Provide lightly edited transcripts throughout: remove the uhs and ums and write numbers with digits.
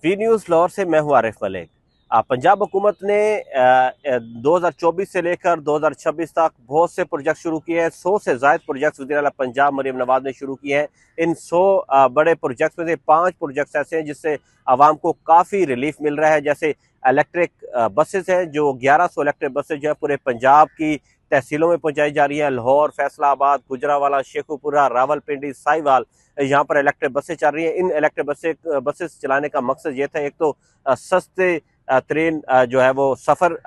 V news Lahore से मैं हूं आरिफ मलिक। पंजाब हुकूमत ने 2024 से लेकर 2026 तक बहुत से प्रोजेक्ट शुरू किए हैं। 100 से ज़ायद प्रोजेक्ट्स वज़ीर आला पंजाब मरीम नवाज ने शुरू किए हैं। इन 100 बड़े प्रोजेक्ट्स में से 5 प्रोजेक्ट्स ऐसे हैं जिससे आवाम को काफ़ी रिलीफ मिल रहा है। जैसे इलेक्ट्रिक बसेस हैं, जो 1100 इलेक्ट्रिक बसेस जो है पूरे पंजाब की तहसीलों में पहुँचाई जा रही हैं। लाहौर, फैसलाबाद, गुजरावाला, शेखुपुरा, रावलपिंडी, साहिवाल, यहाँ पर इलेक्ट्रिक बसें चल रही हैं। इन इलेक्ट्रिक बसेस चलाने का मकसद ये था, एक तो सस्ते तरीन जो है वो सफ़र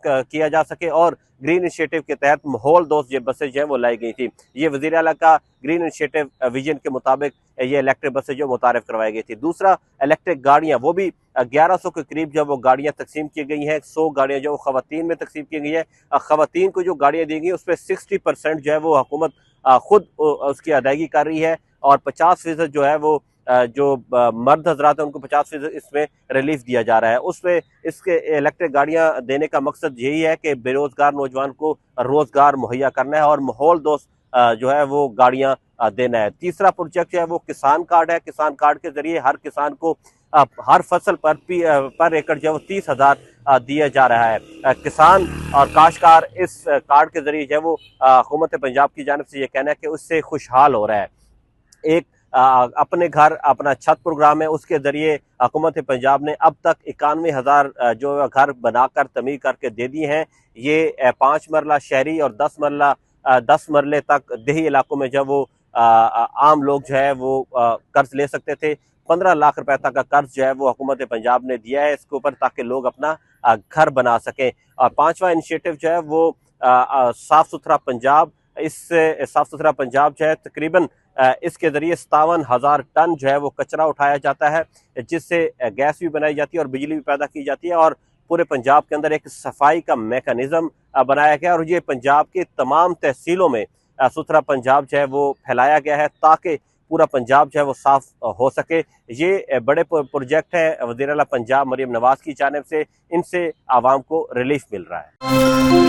किया जा सके, और ग्रीन इनिशिएटिव के तहत माहौल दोस्त ये बसें जो है वो लाई गई थी। ये वज़ीर आला का ग्रीन इनिशिएटिव विजन के मुताबिक ये इलेक्ट्रिक बसें जो मुतारिफ करवाई गई थी। दूसरा, इलेक्ट्रिक गाड़ियाँ, वो भी 1100 के करीब जो वो गाड़ियाँ तकसीम की गई हैं। 100 गाड़ियाँ जो ख़वातीन में तकसीम की गई हैं। ख़वातीन को जो गाड़ियाँ दी गई उस पर 60% जो है वो हुकूमत खुद उसकी अदायगी कर रही है, और 50% जो है वो जो मर्द हजरात हैं उनको 50% इसमें रिलीफ दिया जा रहा है। उसमें इसके इलेक्ट्रिक गाड़ियां देने का मकसद यही है कि बेरोजगार नौजवान को रोजगार मुहैया करना है और माहौल दोस्त जो है वो गाड़ियां देना है। तीसरा प्रोजेक्ट जो है वो किसान कार्ड है। किसान कार्ड के जरिए हर किसान को हर फसल पर एकड़ जो है वो 30,000 दिया जा रहा है। किसान और काश्तकार इस कार्ड के जरिए जो है वो हुकूमत पंजाब की जानिब से ये कहना है कि उससे खुशहाल हो रहा है। एक अपने घर अपना छत प्रोग्राम है, उसके जरिए हुकूमत पंजाब ने अब तक 91,000 जो घर बनाकर तमीर करके दे दिए हैं। ये 5 मरला शहरी और 10 मरले तक देही इलाकों में जब वो आम लोग जो है वो कर्ज ले सकते थे। 15 लाख रुपए तक का कर्ज जो है वो हुकूमत पंजाब ने दिया है इसके ऊपर, ताकि लोग अपना घर बना सकें। और 5वां इनिशिएटिव जो है वो साफ सुथरा पंजाब। इस साफ सुथरा पंजाब जो है तकरीबन इसके जरिए 57,000 टन जो है वो कचरा उठाया जाता है, जिससे गैस भी बनाई जाती है और बिजली भी पैदा की जाती है, और पूरे पंजाब के अंदर एक सफाई का मैकेनिज्म बनाया गया, और ये पंजाब के तमाम तहसीलों में सुथरा पंजाब जो है वो फैलाया गया है, ताकि पूरा पंजाब जो है वो साफ हो सके। ये बड़े प्रोजेक्ट हैं वज़ीर आला पंजाब मरीम नवाज की जानिब से, इनसे आवाम को रिलीफ मिल रहा है।